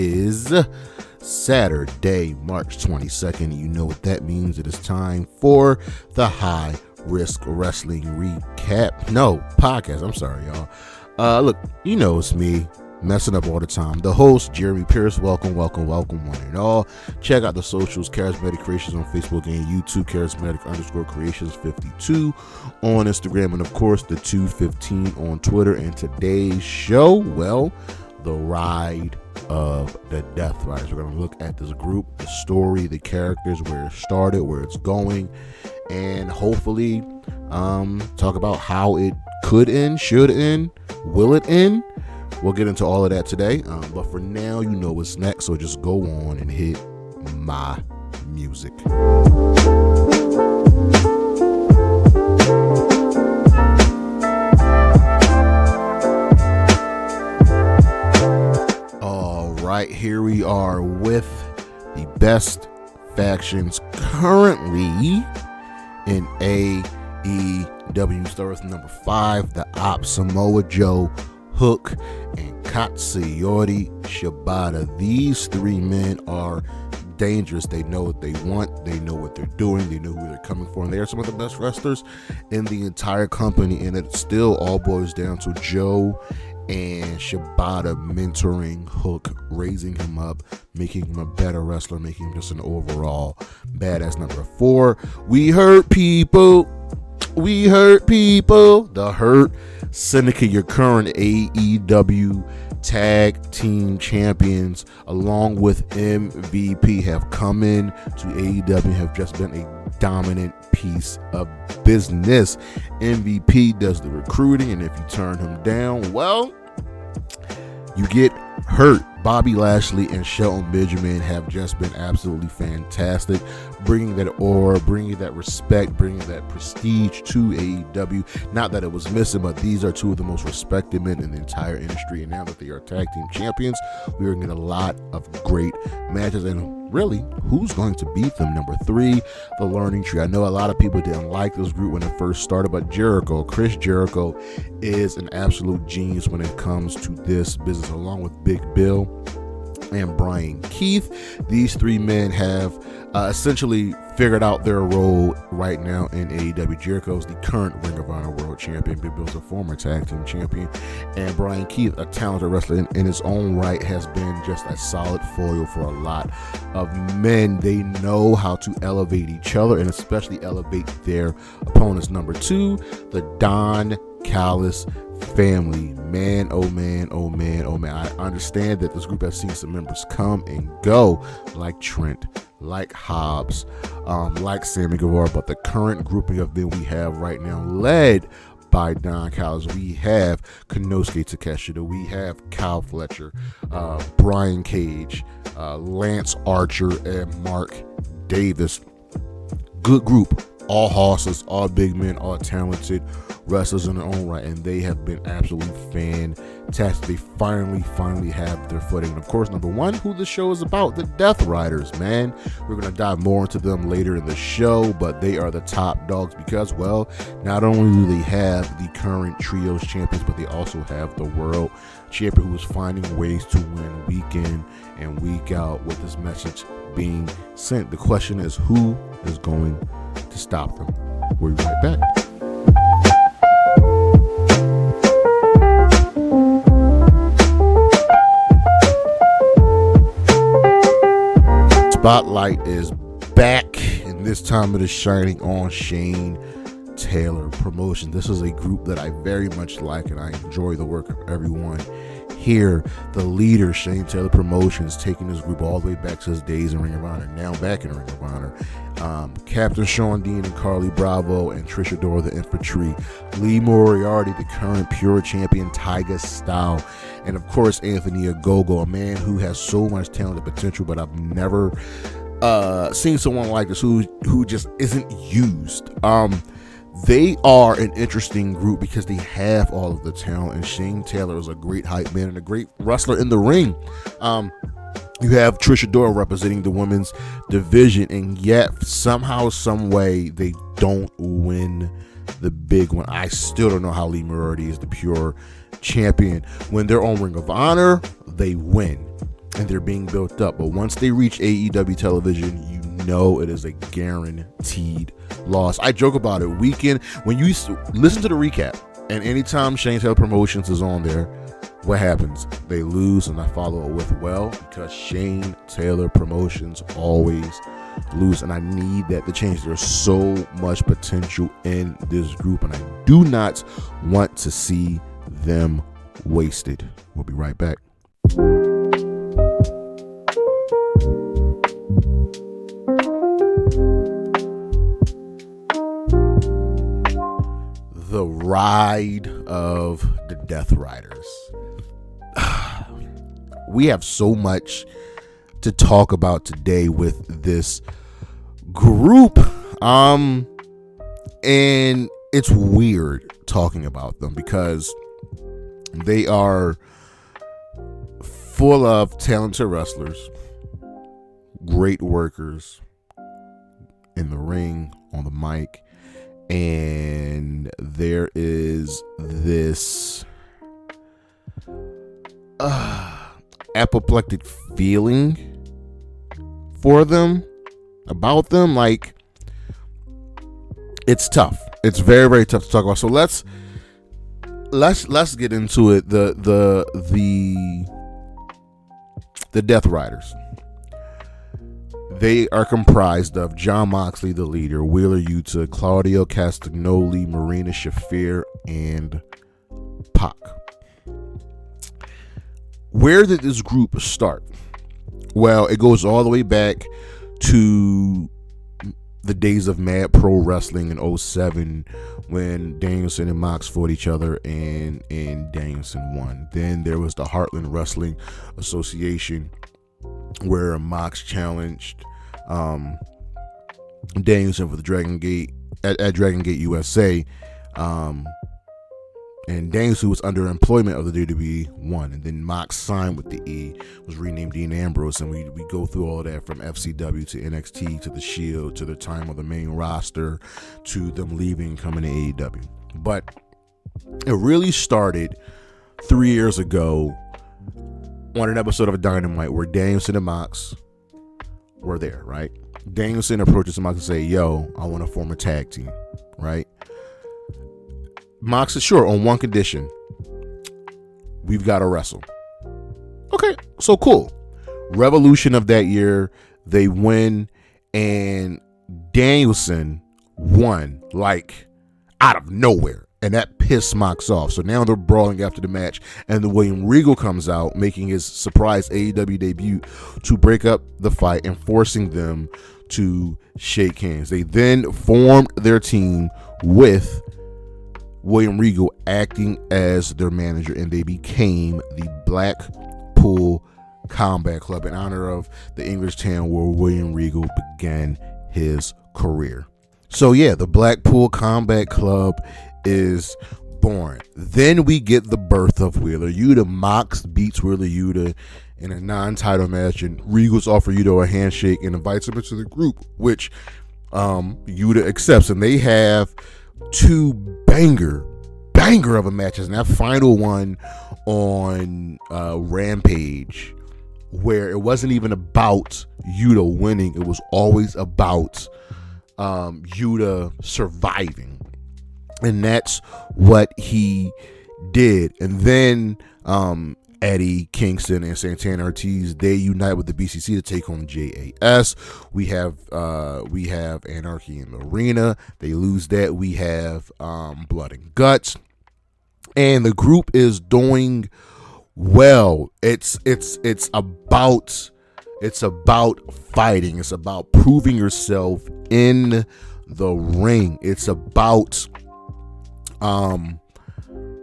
is Saturday, March 22nd. You know what that means. It is time for the High Risk Wrestling podcast. I'm sorry, y'all. Look, you know it's me, messing up all the time. The host, Jeremy Pierce. Welcome, one and all. Check out the socials, Charismatic Creations on Facebook and YouTube, Charismatic_Creations52 on Instagram, and of course the 215 on Twitter. And today's show, well, the ride of the Death Riders. We're going to look at this group, the story, the characters, where it started, where it's going, and hopefully talk about how it could end, should end, will it end. We'll get into all of that today, but for now, you know what's next, so just go on and hit my music. All right, here we are with the best factions currently in AEW. Start with number 5, the Op, Samoa Joe, Hook, and Katsuyori Shibata. These three men are dangerous. They know what they want. They know what they're doing. They know who they're coming for. And they are some of the best wrestlers in the entire company. And it still all boils down to Joe and Shibata mentoring Hook, raising him up, making him a better wrestler, making him just an overall badass. Number 4, we hurt people. The Hurt Syndicate, your current AEW Tag Team Champions, along with MVP, have come in to AEW, have just been a dominant piece of business. MVP does the recruiting, and if you turn him down, well, you get hurt. Bobby Lashley and Shelton Benjamin have just been absolutely fantastic, bringing that aura, bringing that respect, bringing that prestige to AEW. Not that it was missing, but these are two of the most respected men in the entire industry, and now that they are tag team champions, we are going to get a lot of great matches, and really, who's going to beat them? Number 3, the Learning Tree. I know a lot of people didn't like this group when it first started, but Chris Jericho is an absolute genius when it comes to this business, along with Big Bill and Brian Keith. These three men have essentially figured out their role right now in AEW. Jericho is the current Ring of Honor World Champion. Big Bill's a former tag team champion. And Brian Keith, a talented wrestler in his own right, has been just a solid foil for a lot of men. They know how to elevate each other and especially elevate their opponents. Number 2, the Don Callis family. Man, oh man. I understand that this group has seen some members come and go, like Trent, like Hobbs, like Sammy Guevara, but the current grouping of them we have right now, led by Don Callis, we have Konosuke Takeshita, we have Kyle Fletcher, Brian Cage, Lance Archer, and Mark Davis. Good group. All horses, all big men, all talented wrestlers in their own right, and they have been absolutely fantastic. They finally have their footing. And of course, number 1, who the show is about, the Death Riders, man. We're going to dive more into them later in the show, but they are the top dogs because, well, not only do they have the current trios champions, but they also have the world champion who is finding ways to win week in and week out with this message being sent. The question is, who is going to stop them? We'll be right back. Spotlight is back, and this time it is shining on Shane Taylor Promotion. This is a group that I very much like, and I enjoy the work of everyone here. The leader, Shane Taylor Promotions, taking this group all the way back to his days in Ring of Honor, now back in Ring of Honor. Captain Shawn Dean and Carly Bravo and Trish Adora, the Infantry. Lee Moriarty, the current Pure Champion, Tiger Style. And of course, Anthony Ogogo, a man who has so much talent and potential, but I've never seen someone like this who just isn't used. They are an interesting group because they have all of the talent, and Shane Taylor is a great hype man and a great wrestler in the ring. You have Trish Adora representing the women's division, and yet somehow, some way, they don't win the big one. I still don't know how Lee Moriarty is the Pure Champion. When they're on Ring of Honor, they win. and they're being built up. But once they reach AEW television, you know it is a guaranteed loss. I joke about it weekend when you listen to the recap, and anytime Shane Taylor Promotions is on there, what happens? They lose, and I follow it with because Shane Taylor Promotions always lose, and I need that to change. There's so much potential in this group, and I do not want to see them wasted. We'll be right back. The ride of the Death Riders. We have so much to talk about today with this group. And it's weird talking about them because they are full of talented wrestlers, great workers in the ring, on the mic, and there is this apoplectic feeling for them, about them. Like, it's tough. It's very, very tough to talk about. So let's get into it. The Death Riders. They are comprised of Jon Moxley, the leader, Wheeler Yuta, Claudio Castagnoli, Marina Shafir, and Pac. Where did this group start? Well, it goes all the way back to the days of Mad Pro Wrestling in 07 when Danielson and Mox fought each other and Danielson won. Then there was the Heartland Wrestling Association where Mox challenged Danielson for the Dragon Gate at Dragon Gate USA, and Danielson was under employment of the WWE won, and then Mox signed with the E, was renamed Dean Ambrose, and we go through all of that from FCW to NXT to the Shield to the time of the main roster to them leaving, coming to AEW. But it really started 3 years ago on an episode of Dynamite where Danielson and Mox were there, right? Danielson approaches Mox and say, yo, I want to form a tag team, right? Mox is sure on one condition. We've got to wrestle. Okay, so cool. Revolution of that year, they win, and Danielson won like out of nowhere. And that pissed Mox off. So now they're brawling after the match. And the William Regal comes out, making his surprise AEW debut to break up the fight and forcing them to shake hands. They then formed their team with William Regal acting as their manager, and they became the Blackpool Combat Club in honor of the English town where William Regal began his career. So yeah, the Blackpool Combat Club is born. Then we get the birth of Wheeler Yuta. Mox beats Wheeler Yuta in a non-title match, and Regal's offer Yuta a handshake and invites him into the group, which Yuta accepts, and they have two banger of a matches, and that final one on Rampage, where it wasn't even about Yuta winning, it was always about Yuta surviving, and that's what he did. And then Eddie Kingston and Santana Ortiz, they unite with the BCC to take on JAS. We have Anarchy in the Arena. They lose that. We have Blood and Guts, and the group is doing well. It's about fighting. It's about proving yourself in the ring. It's about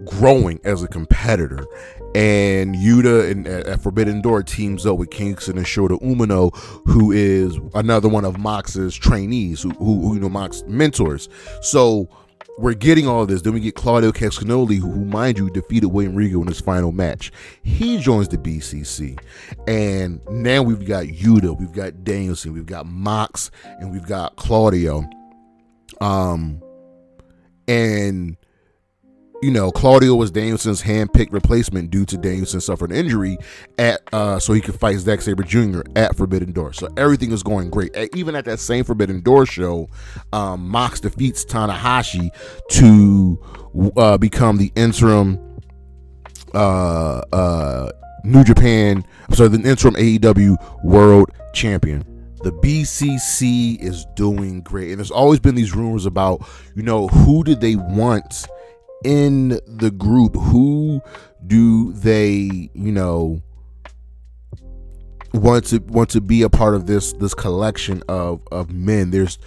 growing as a competitor. And Yuta and at Forbidden Door teams up with Kingston and Shota Umino, who is another one of Mox's trainees, who you know, Mox mentors. So we're getting all of this. Then we get Claudio Castagnoli, who mind you defeated William Regal in his final match. He joins the BCC, and now we've got Yuta, we've got Danielson, we've got Mox, and we've got Claudio. And Claudio was Danielson's hand-picked replacement due to Danielson suffered an injury so he could fight Zack Sabre Jr. at Forbidden Door. So everything is going great. Even at that same Forbidden Door show, Mox defeats Tanahashi to become the interim the interim AEW World Champion. The BCC is doing great, and there's always been these rumors about, who did they want in the group? Who do they, want to be a part of this collection of men? There's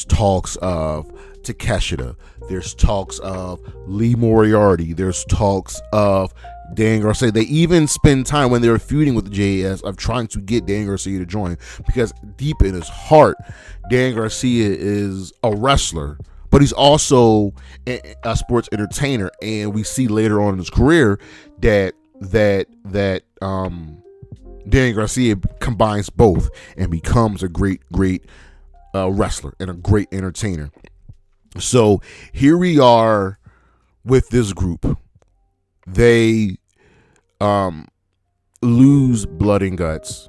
talks of Takeshita. There's talks of Lee Moriarty. There's talks of Dan Garcia. They even spend time when they were feuding with the JAS of trying to get Dan Garcia to join, because deep in his heart, Dan Garcia is a wrestler, but he's also a sports entertainer. And we see later on in his career that Dan Garcia combines both and becomes a great wrestler and a great entertainer. So here we are with this group. They lose Blood and Guts.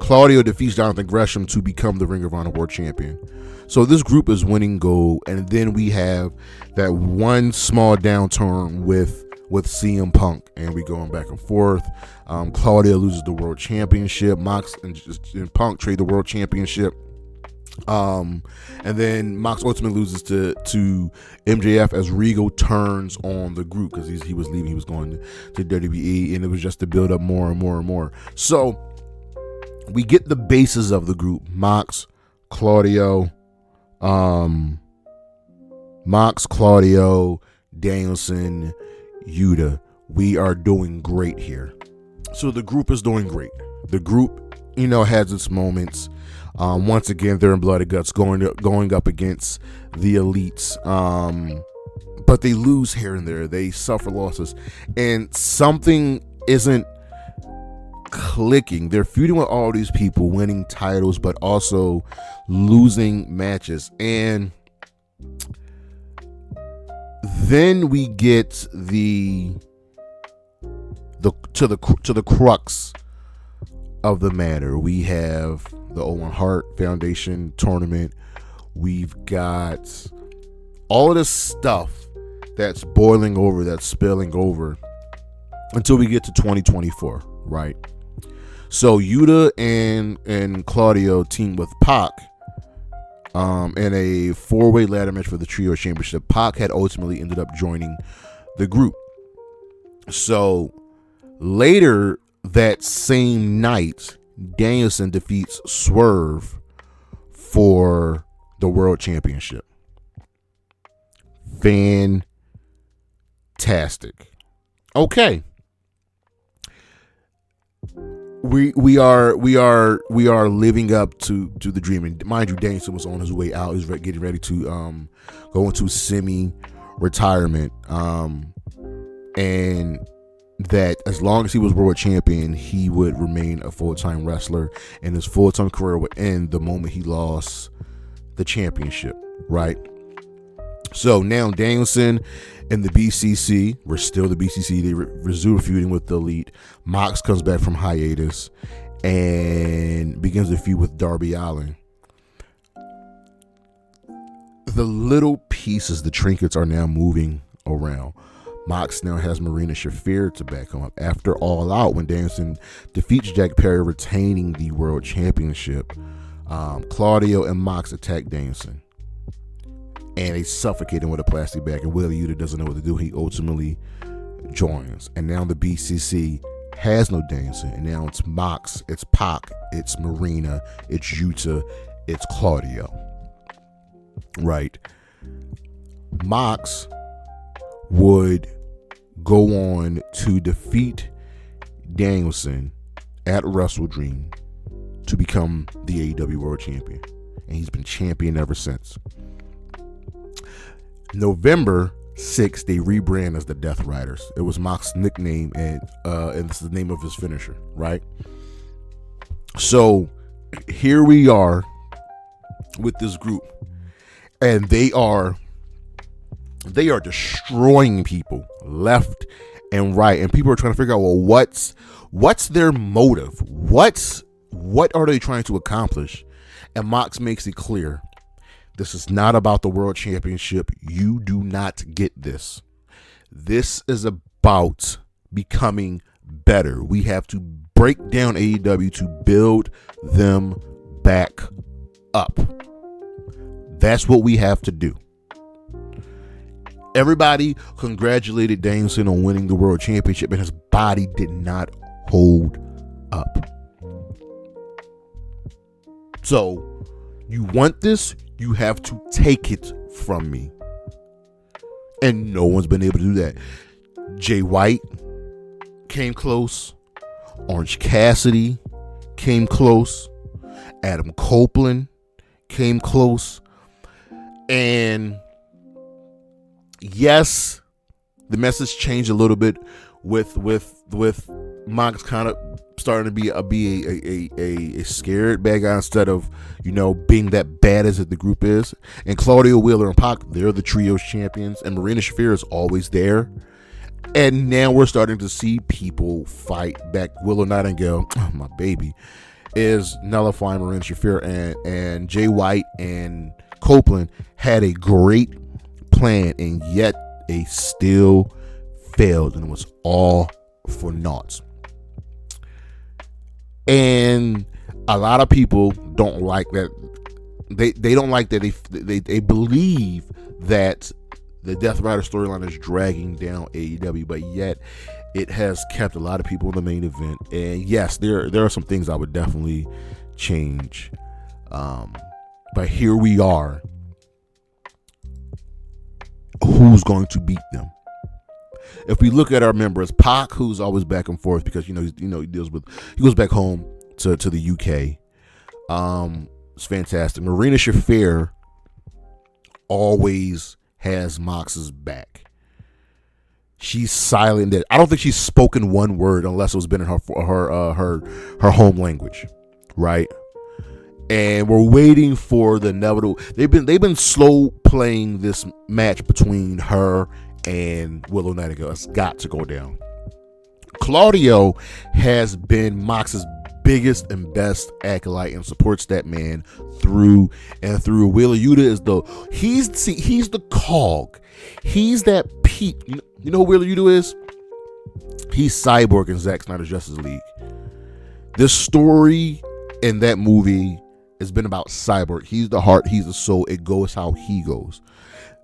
Claudio defeats Jonathan Gresham to become the Ring of Honor World Champion. So this group is winning gold, and then we have that one small downturn with CM Punk, and we going back and forth. Claudio loses the World Championship. Mox and Punk trade the World Championship. And then Mox ultimately loses to MJF as Regal turns on the group, because he was leaving. He was going to WWE, and it was just to build up more and more and more. So we get the bases of the group: Mox, Claudio, Danielson, Yuta. We are doing great here. So the group is doing great. The group, has its moments. Once again, they're in Blood and Guts going up against the elites. But they lose here and there. They suffer losses. And something isn't clicking. They're feuding with all these people, winning titles, but also losing matches. And then we get to the crux of the matter. We have the Owen Hart Foundation tournament. We've got all of this stuff that's boiling over, that's spilling over until we get to 2024, right? So Yuta and Claudio team with Pac in a 4-way ladder match for the Trio Championship. Pac had ultimately ended up joining the group. So later that same night, Danielson defeats Swerve for the World Championship. Fantastic. Okay. We are living up to the dream. And mind you, Danielson was on his way out. He was getting ready to go into semi-retirement. And that as long as he was world champion, he would remain a full-time wrestler, and his full-time career would end the moment he lost the championship, right? So now Danielson and the BCC, we're still the BCC, they resume feuding with the Elite. Mox comes back from hiatus and begins a feud with Darby Allin. The little pieces, the trinkets, are now moving around. Mox now has Marina Shafir to back him up. After All Out, when Danielson defeats Jack Perry, retaining the World Championship, Claudio and Mox attack Danielson, and they suffocate him with a plastic bag. And Wheeler Yuta doesn't know what to do. He ultimately joins, and now the BCC has no Danielson, and now it's Mox, it's Pac, it's Marina, it's Yuta, it's Claudio. Right? Mox would go on to defeat Danielson at Wrestle Dream to become the AEW World Champion, and he's been champion ever since. November 6th, they rebrand as the Death Riders. It was Mox's nickname, and this is the name of his finisher, right? So here we are with this group, and they are They are destroying people left and right, and people are trying to figure out, well, what's their motive? What are they trying to accomplish? And Mox makes it clear, this is not about the world championship. You do not get this. This is about becoming better. We have to break down AEW to build them back up. That's what we have to do. Everybody congratulated Danielson on winning the world championship, and his body did not hold up. So, you want this, you have to take it from me. And no one's been able to do that. Jay White came close. Orange Cassidy came close. Adam Copeland came close. And yes, the message changed a little bit with Mox kind of starting to be a scared bad guy instead of, being that bad as the group is. And Claudio, Wheeler, and Pac, they're the trios champions, and Marina Shafir is always there. And now we're starting to see people fight back. Willow Nightingale, my baby, is nullifying Marina Shafir, and Jay White and Copeland had a great plan, and yet they still failed, and it was all for naught. And a lot of people don't like that. They don't like that. They believe that the Death Rider storyline is dragging down AEW, but yet it has kept a lot of people in the main event. And yes, there are some things I would definitely change. But here we are. Who's going to beat them? If we look at our members, Pac, who's always back and forth because he goes back home to the UK. It's fantastic. Marina Shafir always has Mox's back. She's silent. I don't think she's spoken one word unless it was been in her home language, right? And we're waiting for the inevitable. They've been slow playing this match between her and Willow Nightingale. It's got to go down. Claudio has been Mox's biggest and best acolyte and supports that man through and through. Wheeler Yuta he's the cog. He's that peak. You know who Wheeler Yuta is? He's Cyborg in Zack Snyder's Justice League. This story in that movie has been about Cyborg. He's the heart, he's the soul. It goes how he goes.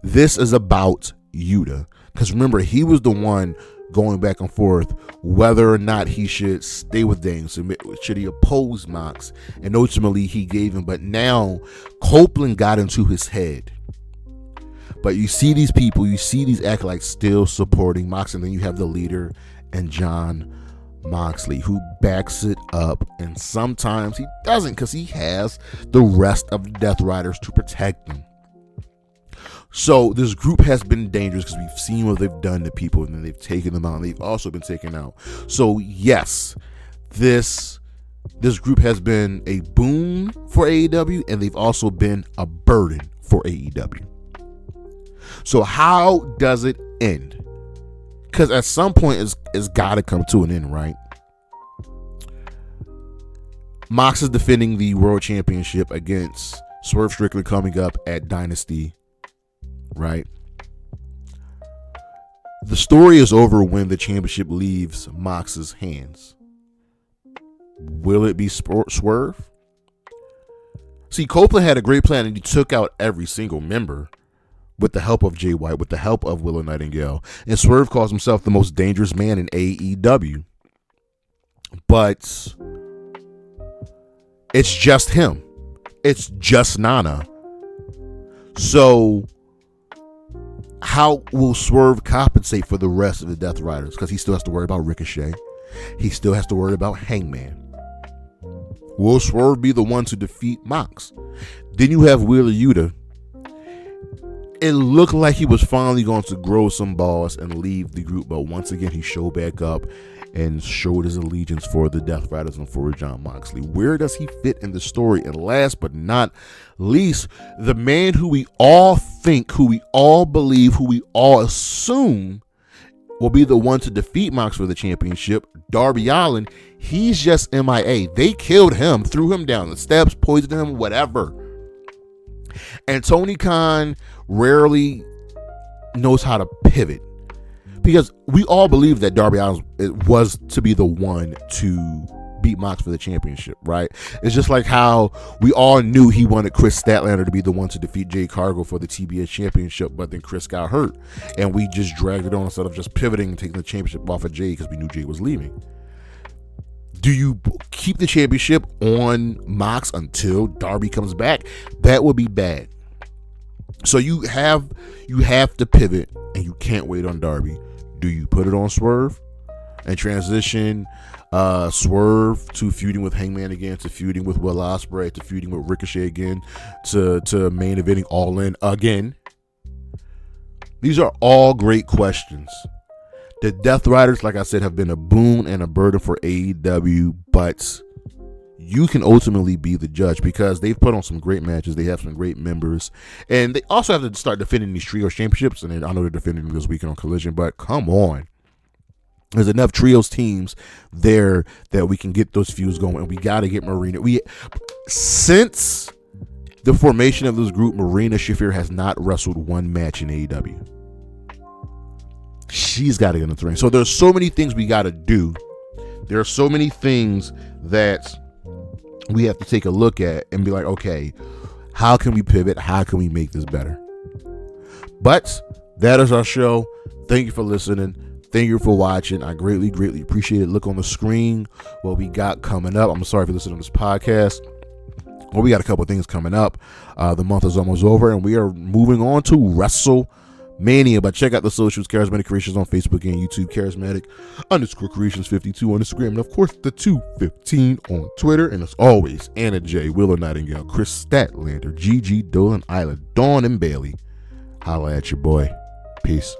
This is about Yuta. Because remember, he was the one going back and forth whether or not he should stay with Danielson. Should he oppose Mox? And ultimately he gave him. But now Copeland got into his head. But you see these people, you see these acolytes still supporting Mox, and then you have the leader and John Moxley who backs it up, and sometimes he doesn't because he has the rest of the Death Riders to protect them. So this group has been dangerous because we've seen what they've done to people, and then they've taken them out, and they've also been taken out. So yes, this group has been a boon for AEW, and they've also been a burden for AEW. So how does it end? Because at some point it's got to come to an end, right? Mox is defending the World Championship against Swerve Strickland coming up at Dynasty, right? The story is over when the championship leaves Mox's hands. Will it be Swerve? See, Copeland had a great plan, and he took out every single member with the help of Jay White, with the help of Willow Nightingale. And Swerve calls himself the most dangerous man in AEW. But it's just him. It's just Nana. So how will Swerve compensate for the rest of the Death Riders? Because he still has to worry about Ricochet. He still has to worry about Hangman. Will Swerve be the one to defeat Mox? Then you have Wheeler Yuta. It looked like he was finally going to grow some balls and leave the group, but once again he showed back up and showed his allegiance for the Death Riders and for Jon Moxley. Where does he fit in the story? And last but not least, the man who we all think, who we all believe, who we all assume will be the one to defeat Mox for the championship, Darby Allin, he's just MIA. They killed him, threw him down the steps, poisoned him, whatever. And Tony Khan rarely knows how to pivot, because we all believe that Darby Allin was to be the one to beat Mox for the championship, right? It's just like how we all knew he wanted Chris Statlander to be the one to defeat Jay Cargill for the TBS championship, but then Chris got hurt, and we just dragged it on instead of just pivoting and taking the championship off of Jay because we knew Jay was leaving. Do you keep the championship on Mox until Darby comes back? That would be bad. So you have to pivot, and you can't wait on Darby. Do you put it on Swerve and transition Swerve to feuding with Hangman again, to feuding with Will Ospreay, to feuding with Ricochet again, to main eventing All In again? These are all great questions. The Death Riders, like I said, have been a boon and a burden for AEW, but you can ultimately be the judge because they've put on some great matches. They have some great members, and they also have to start defending these trios championships. And I know they're defending them this weekend on Collision, but come on. There's enough trios teams there that we can get those feuds going, and we got to get Marina. Since the formation of this group, Marina Shafir has not wrestled one match in AEW. She's got to get in the ring. So there's so many things we got to do. There are so many things that we have to take a look at and be like, okay, how can we pivot? How can we make this better? But that is our show. Thank you for listening. Thank you for watching. I greatly, greatly appreciate it. Look on the screen what we got coming up. I'm sorry if you're listening to this podcast. Well, we got a couple of things coming up. The month is almost over, and we are moving on to WrestleMania. But check out the socials, Charismatic Creations on Facebook and YouTube, Charismatic_Creations52 on Instagram, and of course the 215 on Twitter. And as always, Anna J, Willow Nightingale, Chris Statlander, Gigi Dolan, Isla, Dawn, and Bailey. Holla at your boy. Peace.